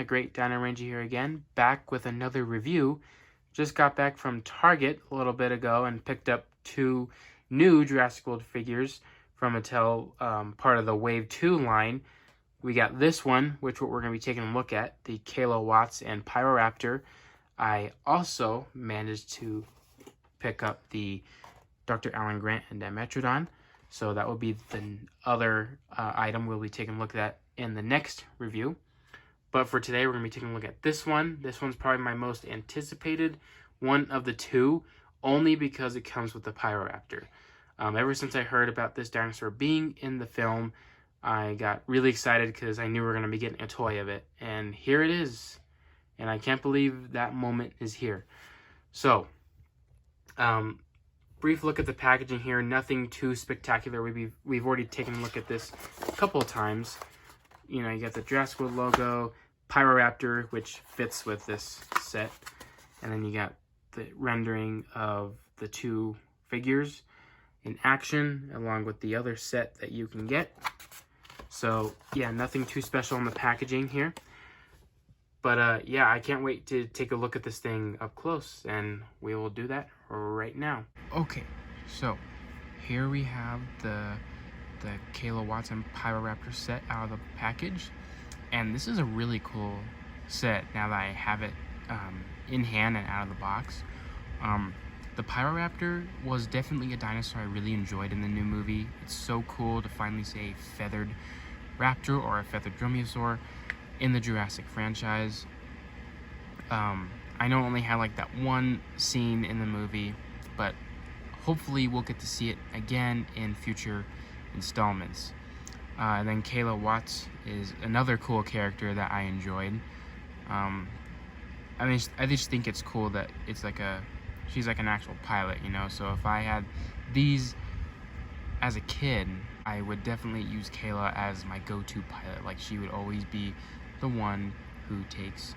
Great Dino Ranger here again, back with another review. Just got back from Target a little bit ago and picked up 2 new Jurassic World figures from Mattel, part of the Wave 2 line. We got this one, which we're going to be taking a look at, the Kayla Watts and Pyroraptor. I also managed to pick up the Dr. Alan Grant and Dimetrodon, so that will be the other item we'll be taking a look at in the next review. But for today, we're going to be taking a look at this one. This one's probably my most anticipated one of the 2, only because it comes with the Pyroraptor. Ever since I heard about this dinosaur being in the film, I got really excited because I knew we were going to be getting a toy of it. And here it is. And I can't believe that moment is here. So, brief look at the packaging here. Nothing too spectacular. We've already taken a look at this a couple of times. You know, you got the Jurassic World logo, Pyroraptor, which fits with this set. And then you got the rendering of the 2 figures in action, along with the other set that you can get. So, yeah, nothing too special in the packaging here. But, yeah, I can't wait to take a look at this thing up close, and we will do that right now. Okay, so here we have the Kayla Watts and Pyroraptor set out of the package. And this is a really cool set now that I have it in hand and out of the box. The Pyroraptor was definitely a dinosaur I really enjoyed in the new movie. It's so cool to finally see a feathered raptor or a feathered dromaeosaur in the Jurassic franchise. I know it only had like that one scene in the movie, but hopefully we'll get to see it again in future installments. And then Kayla Watts is another cool character that I enjoyed. I just think it's cool that it's like she's like an actual pilot, you know. So if I had these as a kid, I would definitely use Kayla as my go-to pilot. Like, she would always be the one who takes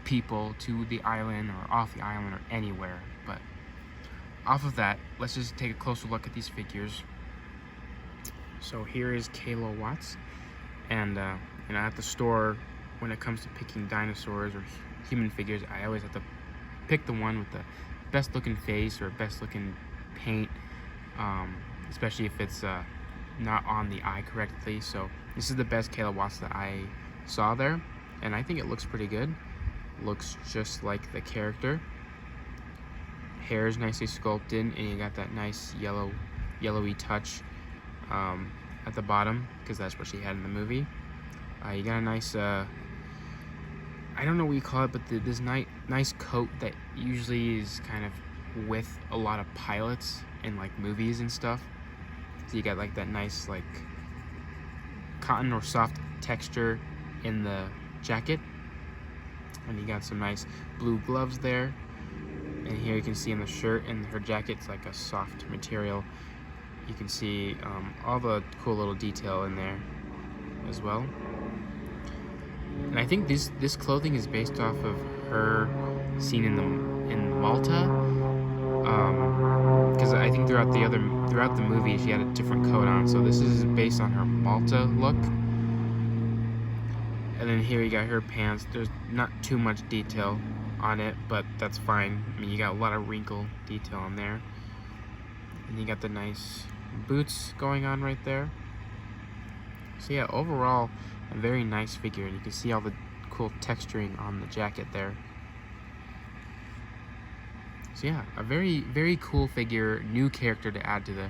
people to the island or off the island or anywhere. But off of that, let's just take a closer look at these figures. So here is Kayla Watts, and you know, at the store, when it comes to picking dinosaurs or human figures, I always have to pick the one with the best looking face or best looking paint, especially if it's not on the eye correctly. So this is the best Kayla Watts that I saw there, and I think it looks pretty good. Looks just like the character. Hair is nicely sculpted, and you got that nice yellowy touch at the bottom, because that's what she had in the movie. You got a nice, I don't know what you call it, but this nice coat that usually is kind of with a lot of pilots in like movies and stuff. So you got like that nice like cotton or soft texture in the jacket, and you got some nice blue gloves there. And here you can see in the shirt and her jacket's like a soft material. You can see all the cool little detail in there as well. And I think this clothing is based off of her scene in Malta, because I think throughout the movie she had a different coat on. So this is based on her Malta look. And then here you got her pants. There's not too much detail on it, but that's fine. I mean, you got a lot of wrinkle detail on there. And you got the nice boots going on right there. So yeah, overall a very nice figure, and you can see all the cool texturing on the jacket there. So yeah, a very, very cool figure, new character to add to the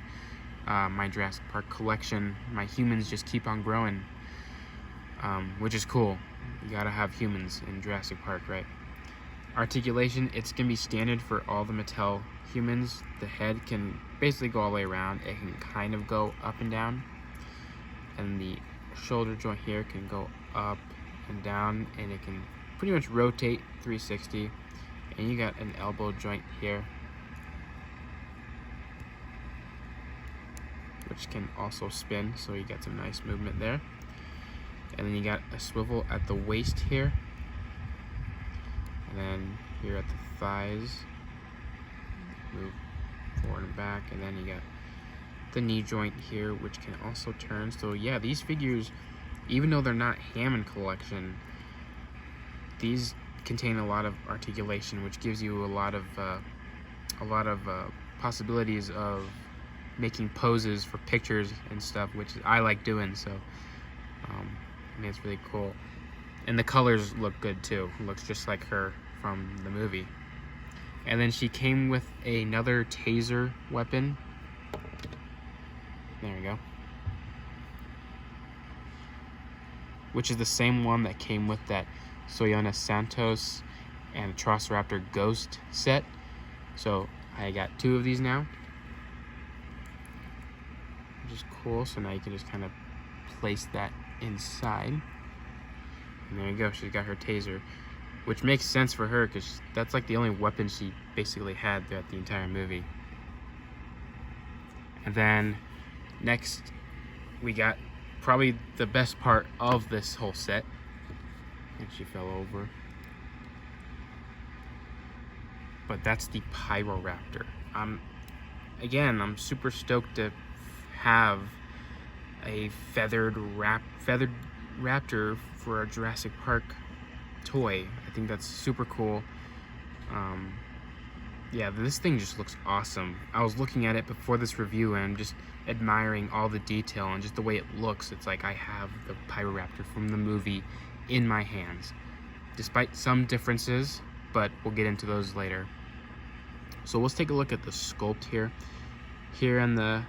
my Jurassic Park collection. My humans just keep on growing, which is cool. You gotta have humans in Jurassic Park, right? Articulation, it's gonna be standard for all the Mattel humans. The head can basically go all the way around. It can kind of go up and down, and the shoulder joint here can go up and down, and it can pretty much rotate 360. And you got an elbow joint here, which can also spin, so you got some nice movement there. And then you got a swivel at the waist here, and then here at the thighs, move forward and back, and then you got the knee joint here, which can also turn. So yeah, these figures, even though they're not Hammond collection, these contain a lot of articulation, which gives you a lot of possibilities of making poses for pictures and stuff, which I like doing. So I mean, it's really cool, and the colors look good too. It looks just like her from the movie. And then she came with another taser weapon. There we go. Which is the same one that came with that Soyona Santos and Pyroraptor Ghost set. So I got 2 of these now, which is cool. So now you can just kind of place that inside. And there you go, she's got her taser, which makes sense for her because that's like the only weapon she basically had throughout the entire movie. And then next we got probably the best part of this whole set. And she fell over. But that's the Pyroraptor. Again, I'm super stoked to have a feathered raptor for a Jurassic Park toy. I think that's super cool. Yeah, this thing just looks awesome. I was looking at it before this review and I'm just admiring all the detail and just the way it looks. It's like I have the Pyroraptor from the movie in my hands, despite some differences, but we'll get into those later. So let's take a look at the sculpt here. Here on the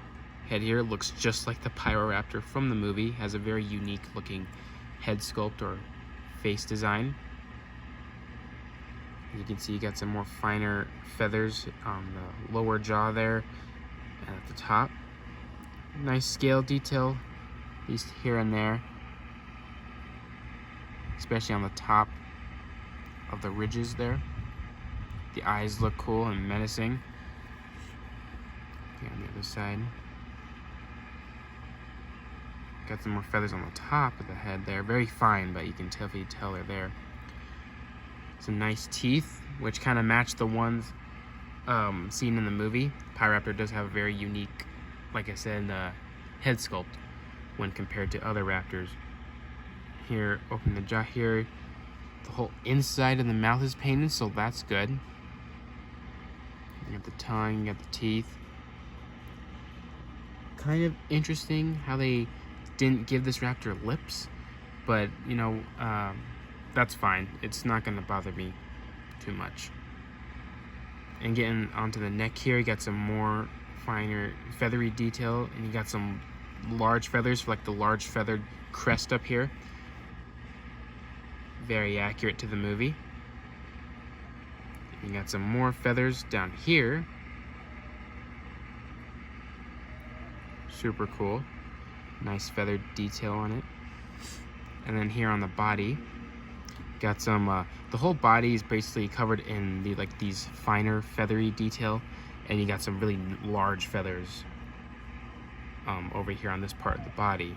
head here, looks just like the Pyroraptor from the movie. Has a very unique looking head sculpt or face design. You can see you got some more finer feathers on the lower jaw there and at the top. Nice scale detail, at least here and there, especially on the top of the ridges there. The eyes look cool and menacing. Okay, on the other side. Got some more feathers on the top of the head there. Very fine, but you can definitely tell they're there. Some nice teeth, which kind of match the ones seen in the movie. Pyroraptor does have a very unique, like I said, head sculpt when compared to other raptors. Here, open the jaw here. The whole inside of the mouth is painted, so that's good. You got the tongue, you got the teeth. Kind of interesting how they didn't give this raptor lips, but you know, that's fine. It's not going to bother me too much. And getting onto the neck here, you got some more finer feathery detail, and you got some large feathers for like the large feathered crest up here. Very accurate to the movie. You got some more feathers down here. Super cool. Nice feathered detail on it. And then here on the body, got some, the whole body is basically covered in these finer feathery detail, and you got some really large feathers over here on this part of the body,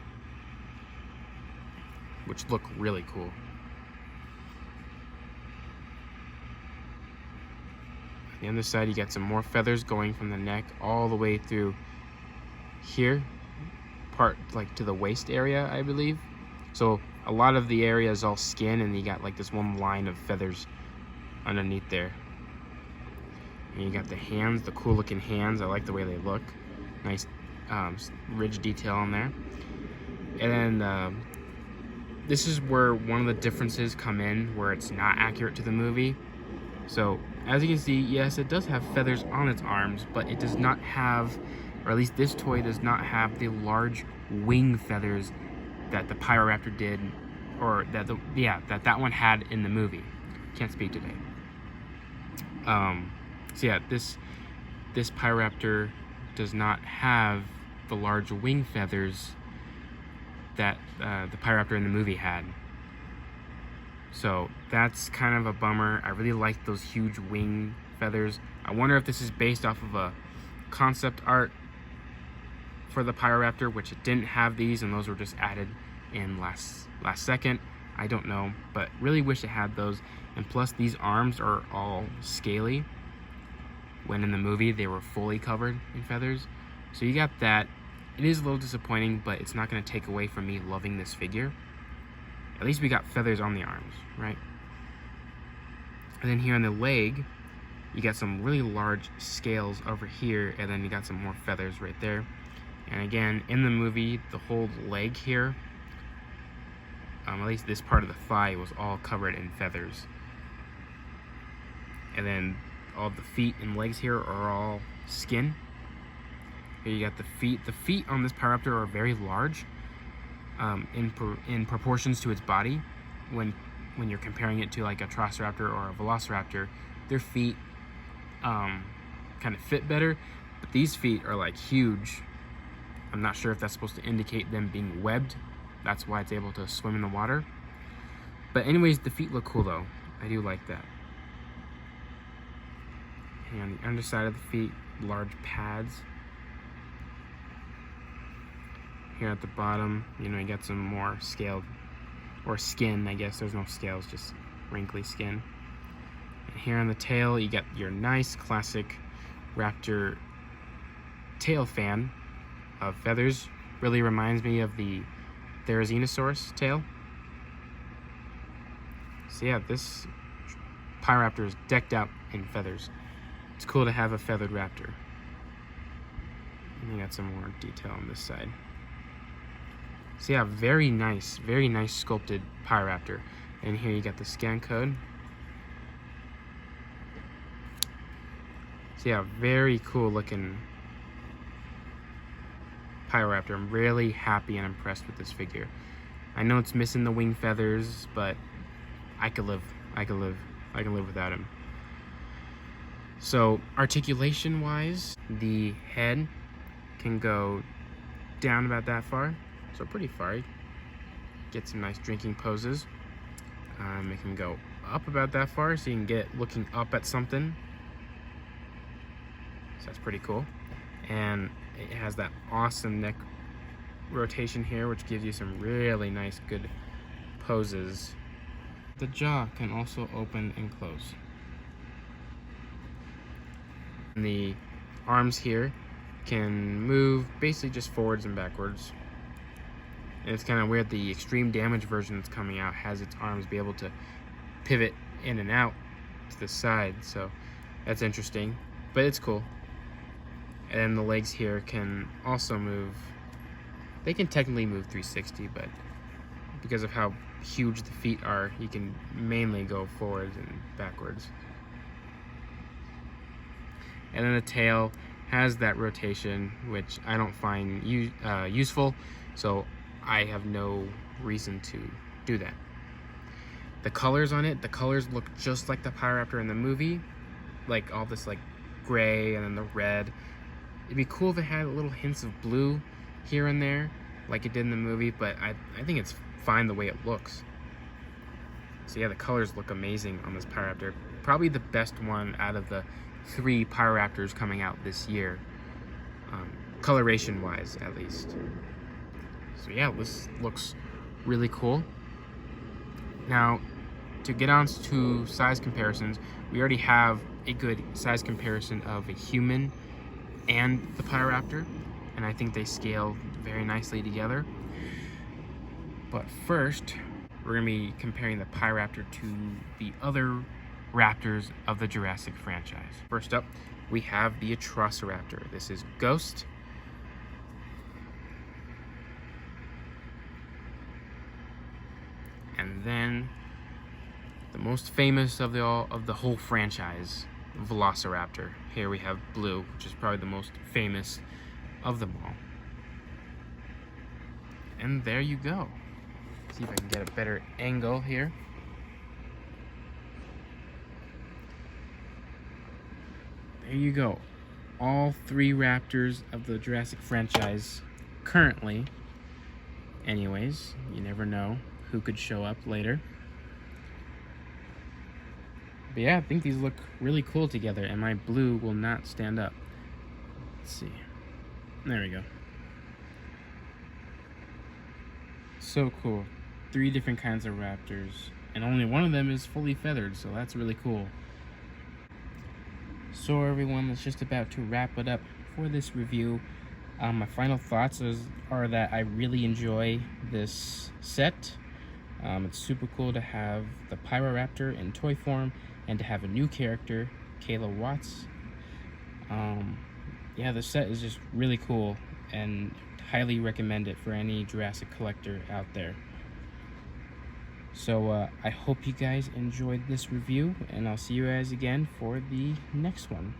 which look really cool. On the other side, you got some more feathers going from the neck all the way through here, part like to the waist area, I believe. So a lot of the area is all skin, and you got like this one line of feathers underneath there. And you got the hands, the cool looking hands. I like the way they look. Nice ridge detail on there. And then this is where one of the differences come in, where it's not accurate to the movie. So as you can see, yes, it does have feathers on its arms, but it does not have, or at least this toy does not have, the large wing feathers that the Pyroraptor did, or that that one had in the movie. Can't speak today. So yeah, this Pyroraptor does not have the large wing feathers that the Pyroraptor in the movie had. So that's kind of a bummer. I really like those huge wing feathers. I wonder if this is based off of a concept art for the Pyroraptor, which it didn't have these, and those were just added in last second. I don't know, but really wish it had those. And plus, these arms are all scaly, when in the movie they were fully covered in feathers. So you got that. It is a little disappointing, but it's not going to take away from me loving this figure. At least we got feathers on the arms, right? And then here on the leg, you got some really large scales over here, and then you got some more feathers right there. And again, in the movie, the whole leg here, at least this part of the thigh, was all covered in feathers. And then all the feet and legs here are all skin. Here you got the feet. The feet on this Pyroraptor are very large in proportions to its body. When you're comparing it to like a Triceratops or a Velociraptor, their feet kind of fit better, but these feet are like huge. I'm not sure if that's supposed to indicate them being webbed. That's why it's able to swim in the water. But anyways, the feet look cool though. I do like that. And on the underside of the feet, large pads. Here at the bottom, you got some more scaled, or skin, I guess. There's no scales, just wrinkly skin. And here on the tail, you got your nice classic raptor tail fan of feathers. Really reminds me of the Therizinosaurus tail. So yeah, this Pyroraptor is decked out in feathers. It's cool to have a feathered raptor. And you got some more detail on this side. So yeah, very nice sculpted Pyroraptor. And here you got the scan code. So yeah, very cool looking Pyroraptor. I'm really happy and impressed with this figure. I know it's missing the wing feathers, but I can live without him. So articulation wise, the head can go down about that far, so pretty far. Get some nice drinking poses. It can go up about that far, so you can get looking up at something. So that's pretty cool. And it has that awesome neck rotation here, which gives you some really nice, good poses. The jaw can also open and close. And the arms here can move basically just forwards and backwards. And it's kind of weird, the extreme damage version that's coming out has its arms be able to pivot in and out to the side, so that's interesting, but it's cool. And then the legs here can also move. They can technically move 360, but because of how huge the feet are, you can mainly go forwards and backwards. And then the tail has that rotation, which I don't find useful, so I have no reason to do that. The colors on it, the colors look just like the Pyroraptor in the movie, like all this like gray and then the red. It'd be cool if it had little hints of blue here and there, like it did in the movie, but I think it's fine the way it looks. So yeah, the colors look amazing on this Pyroraptor. Probably the best one out of the 3 Pyroraptors coming out this year, coloration wise at least. So yeah, this looks really cool. Now, to get on to size comparisons, we already have a good size comparison of a human and the Pyroraptor, and I think they scale very nicely together. But first, we're going to be comparing the Pyroraptor to the other raptors of the Jurassic franchise. First up, we have the Atrociraptor. This is Ghost. And then the most famous of the whole franchise, Velociraptor. Here we have Blue, which is probably the most famous of them all. And there you go. See if I can get a better angle here. There you go. All 3 raptors of the Jurassic franchise currently. Anyways, you never know who could show up later. But yeah, I think these look really cool together, and my blue will not stand up. Let's see. There we go. So cool. 3 different kinds of raptors, and only one of them is fully feathered, so that's really cool. So everyone, that's just about to wrap it up for this review. My final thoughts are that I really enjoy this set. It's super cool to have the Pyroraptor in toy form, and to have a new character, Kayla Watts. Yeah, the set is just really cool and highly recommend it for any Jurassic collector out there. So I hope you guys enjoyed this review, and I'll see you guys again for the next one.